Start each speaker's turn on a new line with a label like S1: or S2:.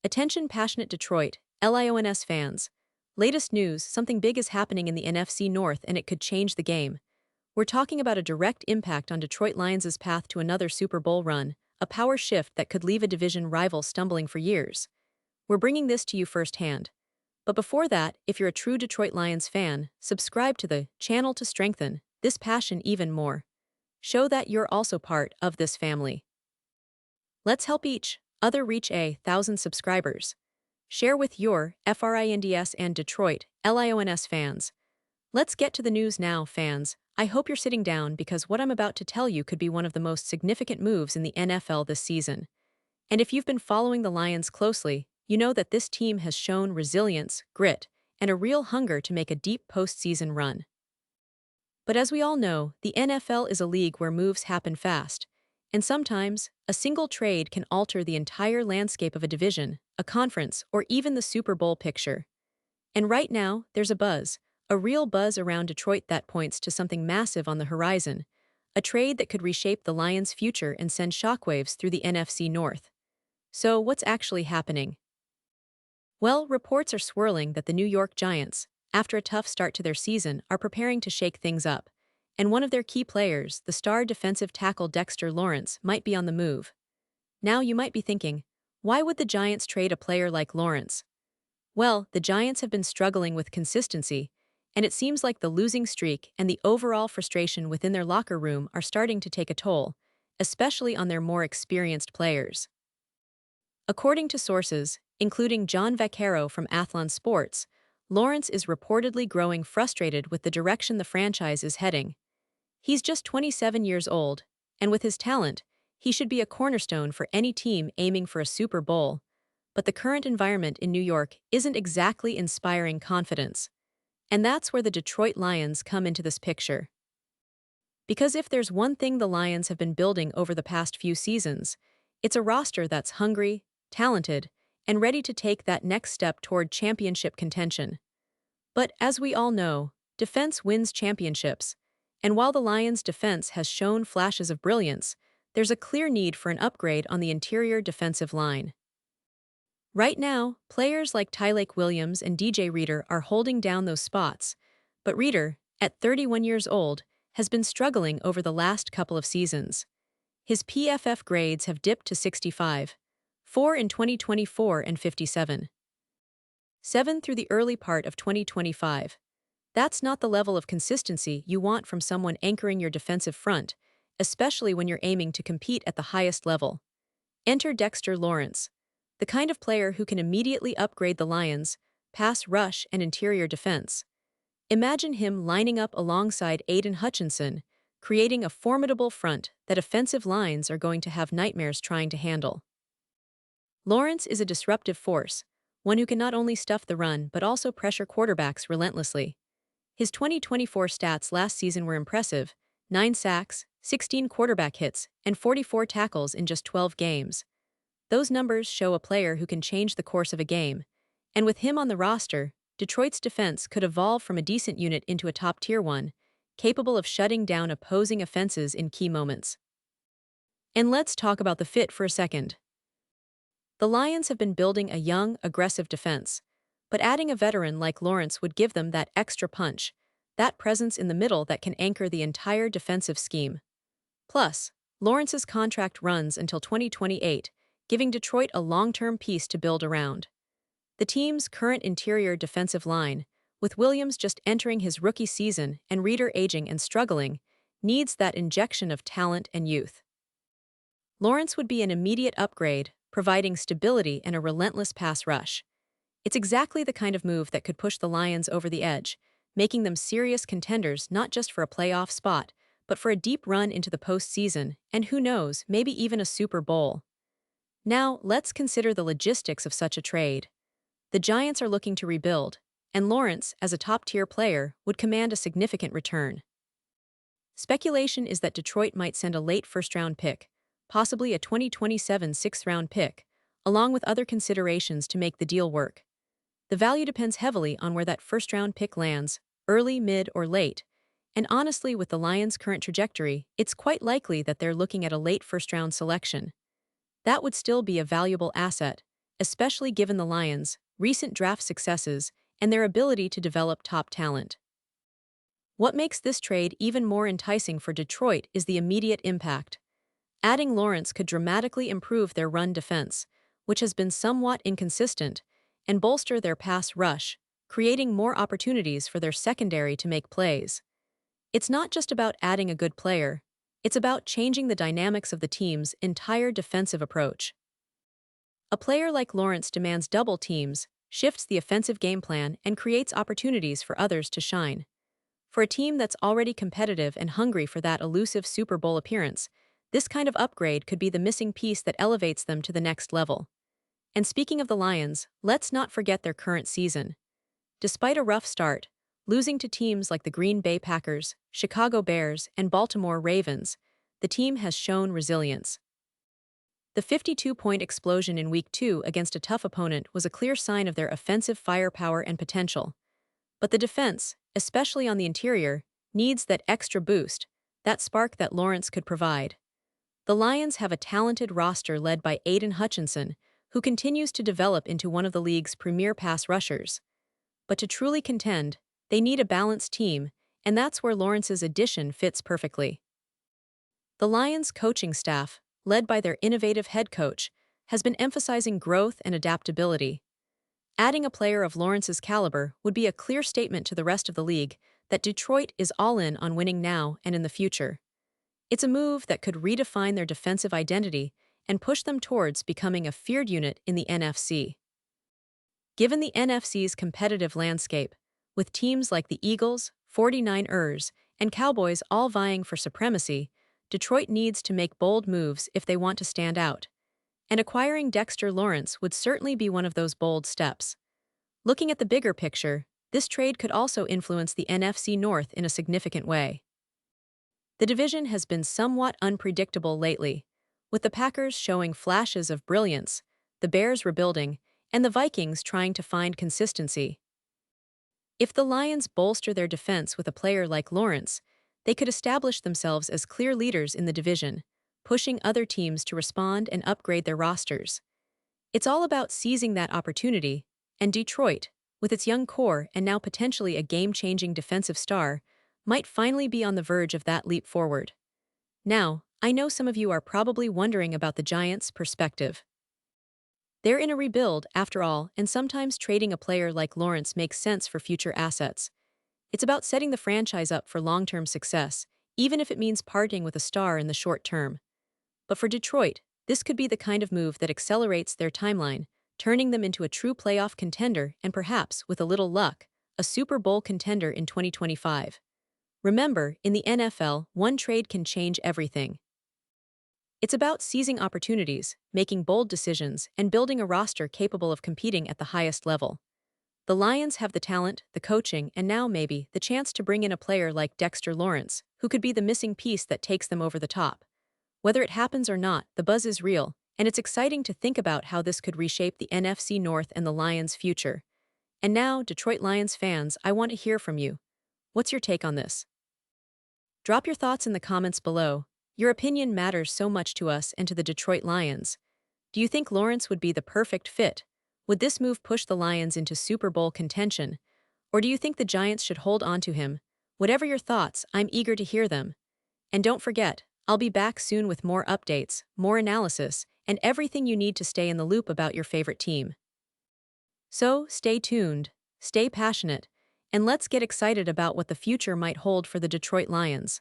S1: Attention passionate Detroit, Lions fans. Latest news, something big is happening in the NFC North and it could change the game. We're talking about a direct impact on Detroit Lions' path to another Super Bowl run, a power shift that could leave a division rival stumbling for years. We're bringing this to you firsthand. But before that, if you're a true Detroit Lions fan, subscribe to the channel to strengthen this passion even more. Show that you're also part of this family. Let's help each other reach 1,000 subscribers. Share with your FRINDS and Detroit LIONS fans. Let's get to the news now, fans. I hope you're sitting down because what I'm about to tell you could be one of the most significant moves in the NFL this season. And if you've been following the Lions closely, you know that this team has shown resilience, grit, and a real hunger to make a deep postseason run. But as we all know, the NFL is a league where moves happen fast, and sometimes, a single trade can alter the entire landscape of a division, a conference, or even the Super Bowl picture. And right now, there's a real buzz around Detroit that points to something massive on the horizon, a trade that could reshape the Lions' future and send shockwaves through the NFC North. So, what's actually happening? Well, reports are swirling that the New York Giants, after a tough start to their season, are preparing to shake things up, and one of their key players, the star defensive tackle Dexter Lawrence, might be on the move. Now you might be thinking, why would the Giants trade a player like Lawrence? Well, the Giants have been struggling with consistency, and it seems like the losing streak and the overall frustration within their locker room are starting to take a toll, especially on their more experienced players. According to sources, including John Vaccaro from Athlon Sports, Lawrence is reportedly growing frustrated with the direction the franchise is heading. He's just 27 years old, and with his talent, he should be a cornerstone for any team aiming for a Super Bowl. But the current environment in New York isn't exactly inspiring confidence. And that's where the Detroit Lions come into this picture. Because if there's one thing the Lions have been building over the past few seasons, it's a roster that's hungry, talented, and ready to take that next step toward championship contention. But as we all know, defense wins championships, and while the Lions' defense has shown flashes of brilliance, there's a clear need for an upgrade on the interior defensive line. Right now, players like Tyleik Williams and DJ Reader are holding down those spots, but Reader, at 31 years old, has been struggling over the last couple of seasons. His PFF grades have dipped to 65.4 in 2024 and 57.7 through the early part of 2025. That's not the level of consistency you want from someone anchoring your defensive front, especially when you're aiming to compete at the highest level. Enter Dexter Lawrence, the kind of player who can immediately upgrade the Lions' pass rush and interior defense. Imagine him lining up alongside Aiden Hutchinson, creating a formidable front that offensive lines are going to have nightmares trying to handle. Lawrence is a disruptive force, one who can not only stuff the run but also pressure quarterbacks relentlessly. His 2024 stats last season were impressive: 9 sacks, 16 quarterback hits, and 44 tackles in just 12 games. Those numbers show a player who can change the course of a game, and with him on the roster, Detroit's defense could evolve from a decent unit into a top-tier one, capable of shutting down opposing offenses in key moments. And let's talk about the fit for a second. The Lions have been building a young, aggressive defense, but adding a veteran like Lawrence would give them that extra punch, that presence in the middle that can anchor the entire defensive scheme. Plus, Lawrence's contract runs until 2028, giving Detroit a long-term piece to build around. The team's current interior defensive line, with Williams just entering his rookie season and Reader aging and struggling, needs that injection of talent and youth. Lawrence would be an immediate upgrade, providing stability and a relentless pass rush. It's exactly the kind of move that could push the Lions over the edge, making them serious contenders not just for a playoff spot, but for a deep run into the postseason, and who knows, maybe even a Super Bowl. Now, let's consider the logistics of such a trade. The Giants are looking to rebuild, and Lawrence, as a top-tier player, would command a significant return. Speculation is that Detroit might send a late first-round pick, possibly a 2027 sixth-round pick, along with other considerations to make the deal work. The value depends heavily on where that first-round pick lands, early, mid, or late, and honestly, with the Lions' current trajectory, it's quite likely that they're looking at a late first-round selection. That would still be a valuable asset, especially given the Lions' recent draft successes and their ability to develop top talent. What makes this trade even more enticing for Detroit is the immediate impact. Adding Lawrence could dramatically improve their run defense, which has been somewhat inconsistent, and bolster their pass rush, creating more opportunities for their secondary to make plays. It's not just about adding a good player, it's about changing the dynamics of the team's entire defensive approach. A player like Lawrence demands double teams, shifts the offensive game plan, and creates opportunities for others to shine. For a team that's already competitive and hungry for that elusive Super Bowl appearance, this kind of upgrade could be the missing piece that elevates them to the next level. And speaking of the Lions, let's not forget their current season. Despite a rough start, losing to teams like the Green Bay Packers, Chicago Bears, and Baltimore Ravens, the team has shown resilience. The 52-point explosion in Week 2 against a tough opponent was a clear sign of their offensive firepower and potential. But the defense, especially on the interior, needs that extra boost, that spark that Lawrence could provide. The Lions have a talented roster led by Aiden Hutchinson, who continues to develop into one of the league's premier pass rushers. But to truly contend, they need a balanced team, and that's where Lawrence's addition fits perfectly. The Lions' coaching staff, led by their innovative head coach, has been emphasizing growth and adaptability. Adding a player of Lawrence's caliber would be a clear statement to the rest of the league that Detroit is all in on winning now and in the future. It's a move that could redefine their defensive identity and push them towards becoming a feared unit in the NFC. Given the NFC's competitive landscape, with teams like the Eagles, 49ers, and Cowboys all vying for supremacy, Detroit needs to make bold moves if they want to stand out. And acquiring Dexter Lawrence would certainly be one of those bold steps. Looking at the bigger picture, this trade could also influence the NFC North in a significant way. The division has been somewhat unpredictable lately, with the Packers showing flashes of brilliance, the Bears rebuilding, and the Vikings trying to find consistency. If the Lions bolster their defense with a player like Lawrence, they could establish themselves as clear leaders in the division, pushing other teams to respond and upgrade their rosters. It's all about seizing that opportunity, and Detroit, with its young core and now potentially a game-changing defensive star, might finally be on the verge of that leap forward. Now, I know some of you are probably wondering about the Giants' perspective. They're in a rebuild, after all, and sometimes trading a player like Lawrence makes sense for future assets. It's about setting the franchise up for long-term success, even if it means parting with a star in the short term. But for Detroit, this could be the kind of move that accelerates their timeline, turning them into a true playoff contender and perhaps, with a little luck, a Super Bowl contender in 2025. Remember, in the NFL, one trade can change everything. It's about seizing opportunities, making bold decisions, and building a roster capable of competing at the highest level. The Lions have the talent, the coaching, and now maybe the chance to bring in a player like Dexter Lawrence, who could be the missing piece that takes them over the top. Whether it happens or not, the buzz is real, and it's exciting to think about how this could reshape the NFC North and the Lions' future. And now, Detroit Lions fans, I want to hear from you. What's your take on this? Drop your thoughts in the comments below. Your opinion matters so much to us and to the Detroit Lions. Do you think Lawrence would be the perfect fit? Would this move push the Lions into Super Bowl contention? Or do you think the Giants should hold on to him? Whatever your thoughts, I'm eager to hear them. And don't forget, I'll be back soon with more updates, more analysis, and everything you need to stay in the loop about your favorite team. So, stay tuned, stay passionate, and let's get excited about what the future might hold for the Detroit Lions.